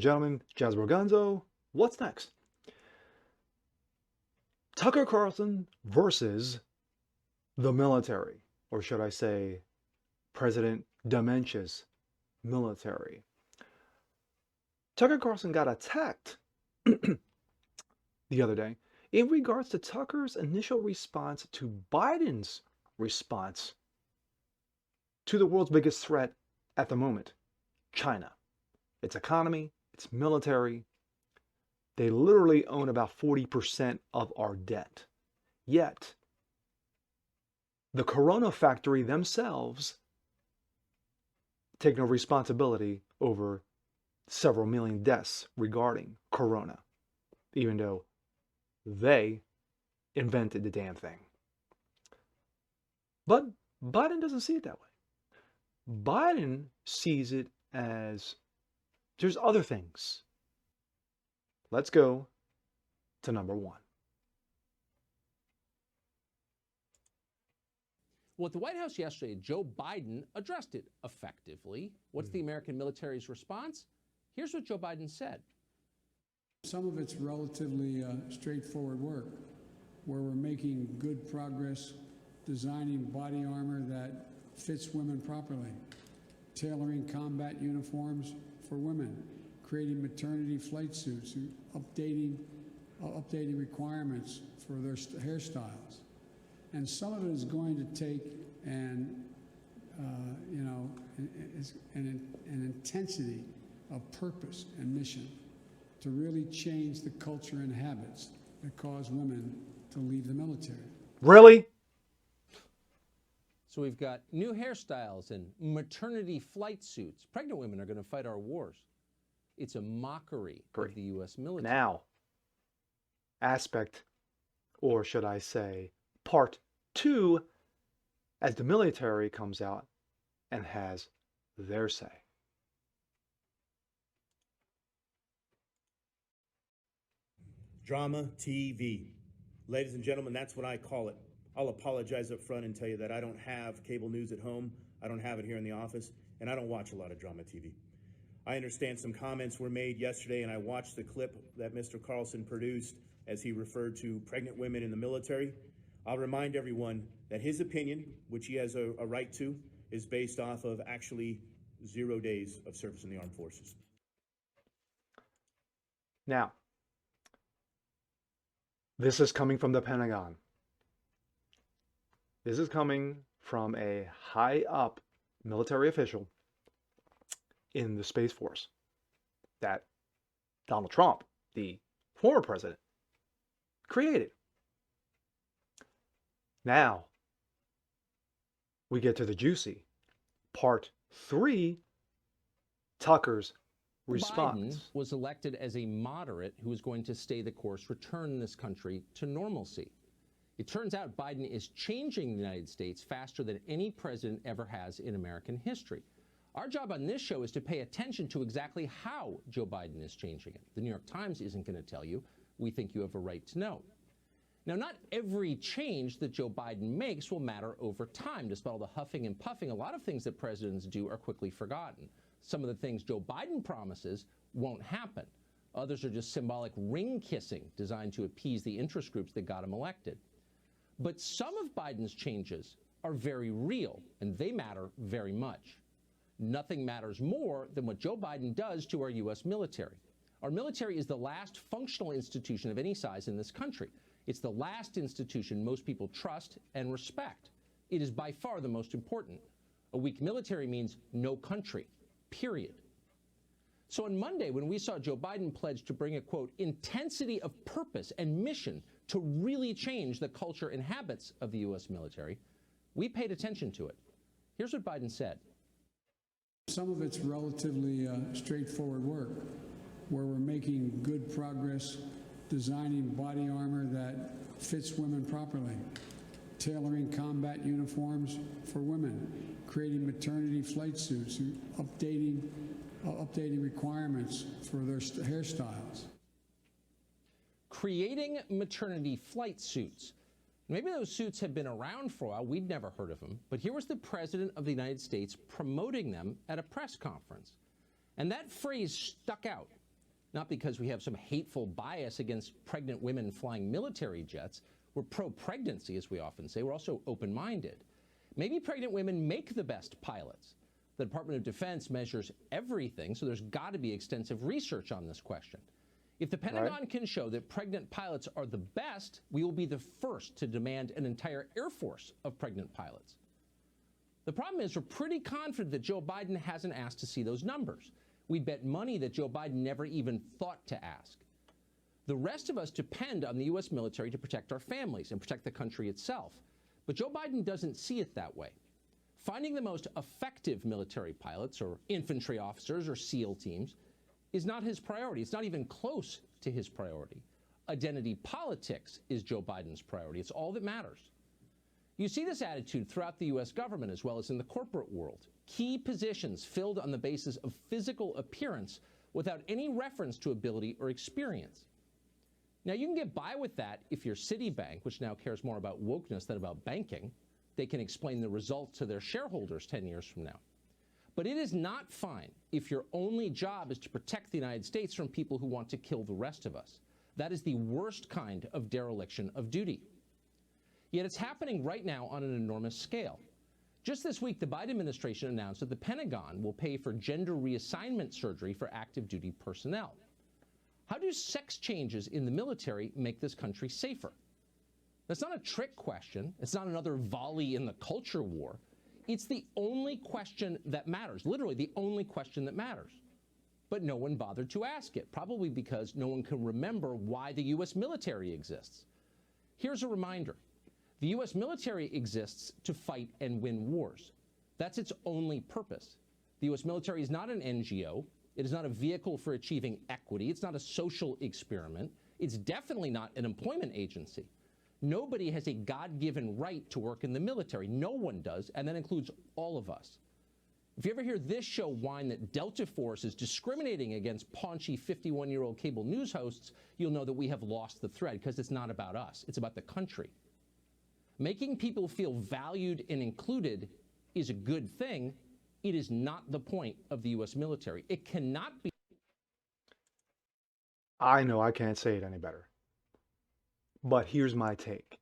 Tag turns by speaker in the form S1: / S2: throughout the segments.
S1: gentlemen, Jazz Borganzo, what's next? Tucker Carlson versus the military, or should I say, President Dementia's military. Tucker Carlson got attacked the other day in regards to Tucker's initial response to Biden's response to the world's biggest threat at the moment, China. Its economy, its military. They literally own about 40% of our debt. Yet, the Corona factory themselves take no responsibility over several million deaths regarding Corona, even though they invented the damn thing. But Biden doesn't see it that way. Biden sees it as there's other things. Let's go to number one.
S2: Well, at the White House yesterday, Joe Biden addressed it effectively. What's the American military's response? Here's what Joe Biden said.
S3: Some of it's relatively straightforward work, where we're making good progress designing body armor that fits women properly, tailoring combat uniforms for women, creating maternity flight suits, and updating requirements for their hairstyles. And some of it is going to take an intensity of purpose and mission to really change the culture and habits that cause women to leave the military.
S1: Really?
S2: So we've got new hairstyles and maternity flight suits. Pregnant women are going to fight our wars. It's a mockery of the U.S. military.
S1: Now, aspect, or should I say, part two, as the military comes out and has their say.
S4: Drama TV. Ladies and gentlemen, that's what I call it. I'll apologize up front and tell you that I don't have cable news at home. I don't have it here in the office, and I don't watch a lot of drama TV. I understand some comments were made yesterday, and I watched the clip that Mr. Carlson produced as he referred to pregnant women in the military. I'll remind everyone that his opinion, which he has a right to, is based off of actually 0 days of service in the armed forces.
S1: Now, this is coming from the Pentagon. This is coming from a high-up military official in the Space Force that Donald Trump, the former president, created. Now, we get to the juicy part three, Tucker's response.
S2: Biden was elected as a moderate who is going to stay the course, return this country to normalcy. It turns out Biden is changing the United States faster than any president ever has in American history. Our job on this show is to pay attention to exactly how Joe Biden is changing it. The New York Times isn't going to tell you. We think you have a right to know. Now, not every change that Joe Biden makes will matter over time. Despite all the huffing and puffing, a lot of things that presidents do are quickly forgotten. Some of the things Joe Biden promises won't happen. Others are just symbolic ring kissing designed to appease the interest groups that got him elected. But some of Biden's changes are very real, and they matter very much. Nothing matters more than what Joe Biden does to our U.S. military. Our military is the last functional institution of any size in this country. It's the last institution most people trust and respect. It is by far the most important. A weak military means no country, period. So on Monday, when we saw Joe Biden pledge to bring a, quote, intensity of purpose and mission to really change the culture and habits of the U.S. military, we paid attention to it. Here's what Biden said.
S3: Some of it's relatively straightforward work, where we're making good progress designing body armor that fits women properly, tailoring combat uniforms for women, creating maternity flight suits, and updating requirements for their hairstyles.
S2: Creating maternity flight suits. Maybe those suits have been around for a while. We'd never heard of them. But here was the President of the United States promoting them at a press conference. And that phrase stuck out. not because we have some hateful bias against pregnant women flying military jets. We're pro-pregnancy, as we often say. We're also open-minded. Maybe pregnant women make the best pilots. The Department of Defense measures everything, so there's got to be extensive research on this question. If the Pentagon can show that pregnant pilots are the best, we will be the first to demand an entire Air Force of pregnant pilots. The problem is we're pretty confident that Joe Biden hasn't asked to see those numbers. We'd bet money that Joe Biden never even thought to ask. The rest of us depend on the U.S. military to protect our families and protect the country itself. But Joe Biden doesn't see it that way. Finding the most effective military pilots or infantry officers or SEAL teams is not his priority. It's not even close to his priority. Identity politics is Joe Biden's priority. It's all that matters. You see this attitude throughout the U.S. government as well as in the corporate world. Key positions filled on the basis of physical appearance without any reference to ability or experience. Now, you can get by with that if you're Citibank, which now cares more about wokeness than about banking. They can explain the results to their shareholders 10 years from now. But it is not fine if your only job is to protect the United States from people who want to kill the rest of us. That is the worst kind of dereliction of duty. Yet it's happening right now on an enormous scale. Just this week, the Biden administration announced that the Pentagon will pay for gender reassignment surgery for active duty personnel. How do sex changes in the military make this country safer? That's not a trick question. It's not another volley in the culture war. It's the only question that matters, literally the only question that matters. But no one bothered to ask it, probably because no one can remember why the U.S. military exists. Here's a reminder. The U.S. military exists to fight and win wars. That's its only purpose. The U.S. military is not an NGO. It is not a vehicle for achieving equity. It's not a social experiment. It's definitely not an employment agency. Nobody has a God-given right to work in the military. No one does, and that includes all of us. If you ever hear this show whine that Delta Force is discriminating against paunchy 51-year-old cable news hosts, you'll know that we have lost the thread, because it's not about us. It's about the country. Making people feel valued and included is a good thing. It is not the point of the U.S. military. It cannot be.
S1: I know I can't say it any better. But here's my take.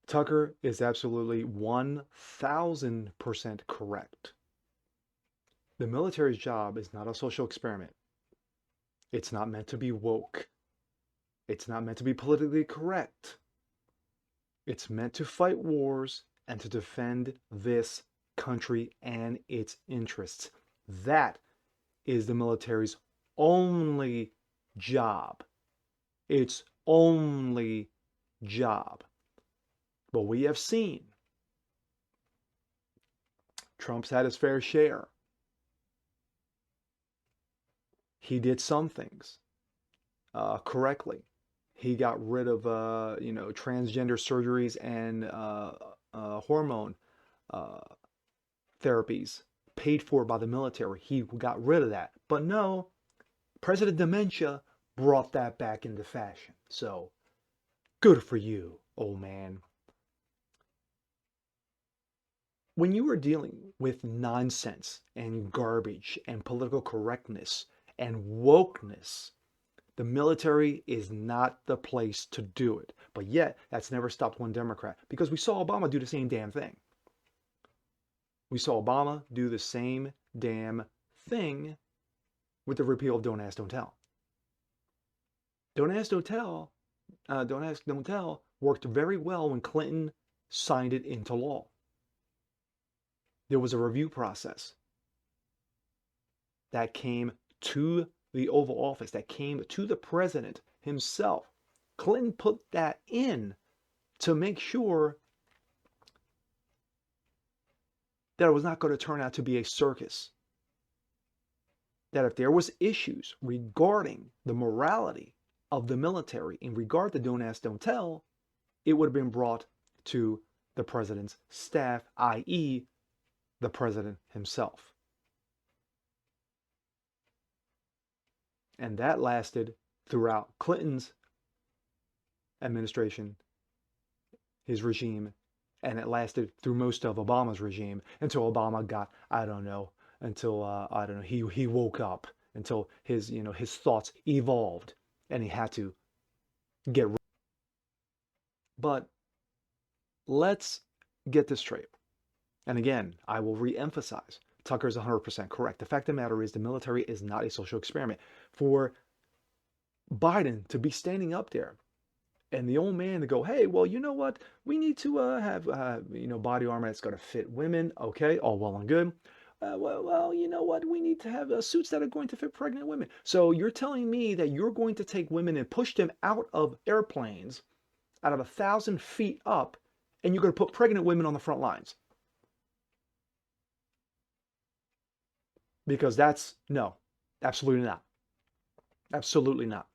S1: Tucker is absolutely 1,000% correct. The military's job is not a social experiment. It's not meant to be woke. It's not meant to be politically correct. It's meant to fight wars and to defend this country and its interests. That is the military's only job. Its only job. But we have seen Trump's had his fair share. He did some things correctly. He got rid of transgender surgeries and hormone therapies paid for by the military. He got rid of that. But no, President Dementia brought that back into fashion. So, good for you, old man. When you are dealing with nonsense and garbage and political correctness and wokeness, the military is not the place to do it. But yet, that's never stopped one Democrat, because we saw Obama do the same damn thing. We saw Obama do the same damn thing with the repeal of Don't Ask, Don't Tell. Don't Ask, Don't Tell, Don't Ask, Don't Tell worked very well when Clinton signed it into law. There was a review process that came to the Oval Office, that came to the president himself. Clinton put that in to make sure that it was not going to turn out to be a circus. That if there was issues regarding the morality of the military in regard to Don't Ask, Don't Tell, it would have been brought to the president's staff, i.e., the president himself. And that lasted throughout Clinton's administration, his regime, and it lasted through most of Obama's regime until Obama got, he woke up until his, his thoughts evolved and he had to get. But let's get this straight. And again, I will re-emphasize, Tucker's 100% correct. The fact of the matter is the military is not a social experiment. For Biden to be standing up there and the old man to go, hey, well, you know what? We need to have, body armor that's going to fit women. Okay, all well and good. Well, you know what? We need to have suits that are going to fit pregnant women. So you're telling me that you're going to take women and push them out of airplanes out of 1,000 feet up, and you're going to put pregnant women on the front lines? Because no, absolutely not. Absolutely not.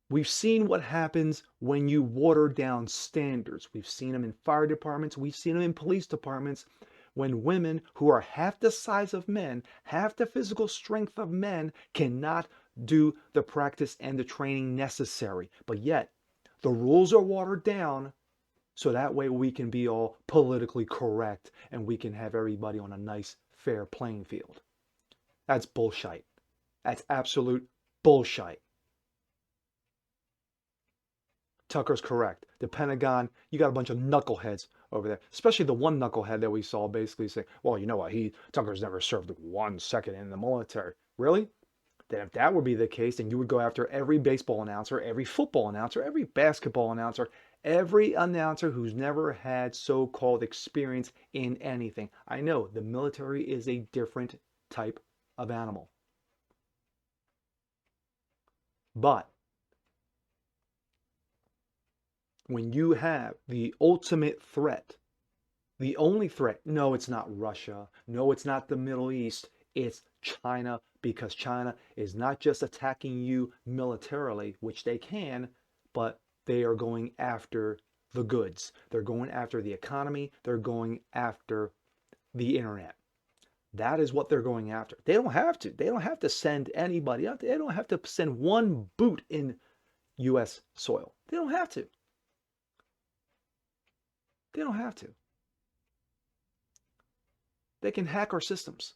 S1: We've seen what happens when you water down standards. We've seen them in fire departments. We've seen them in police departments when women who are half the size of men, half the physical strength of men, cannot do the practice and the training necessary. But yet, the rules are watered down so that way we can be all politically correct and we can have everybody on a nice, fair playing field. That's bullshit. That's absolute bullshit. Tucker's correct. The Pentagon, you got a bunch of knuckleheads over there, especially the one knucklehead that we saw basically saying, well, you know what, Tucker's never served 1 second in the military. Really? Then if that would be the case, then you would go after every baseball announcer, every football announcer, every basketball announcer, every announcer who's never had so-called experience in anything. I know the military is a different type of animal. But when you have the ultimate threat, the only threat, no, it's not Russia, no, it's not the Middle East, it's China, because China is not just attacking you militarily, which they can, but they are going after the goods. They're going after the economy. They're going after the internet. That is what they're going after. They don't have to. They don't have to send anybody out. They don't have to send one boot in U.S. soil. They don't have to. They don't have to. They can hack our systems.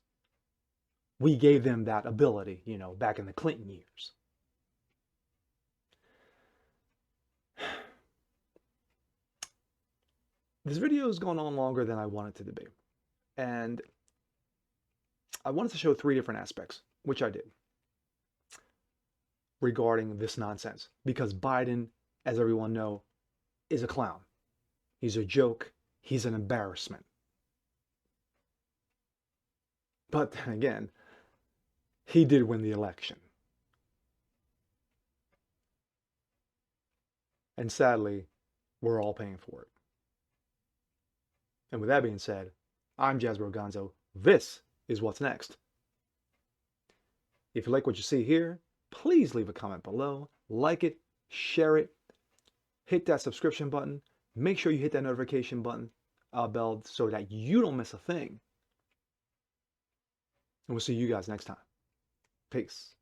S1: We gave them that ability, back in the Clinton years. This video has gone on longer than I wanted it to be. And I wanted to show 3 different aspects, which I did, regarding this nonsense. Because Biden, as everyone knows, is a clown. He's a joke. He's an embarrassment. But then again, he did win the election. And sadly, we're all paying for it. And with that being said, I'm Jasper Gonzo. This is what's next. If you like what you see here, please leave a comment below, like it, share it, hit that subscription button, make sure you hit that notification button, bell, so that you don't miss a thing. And we'll see you guys next time. Peace.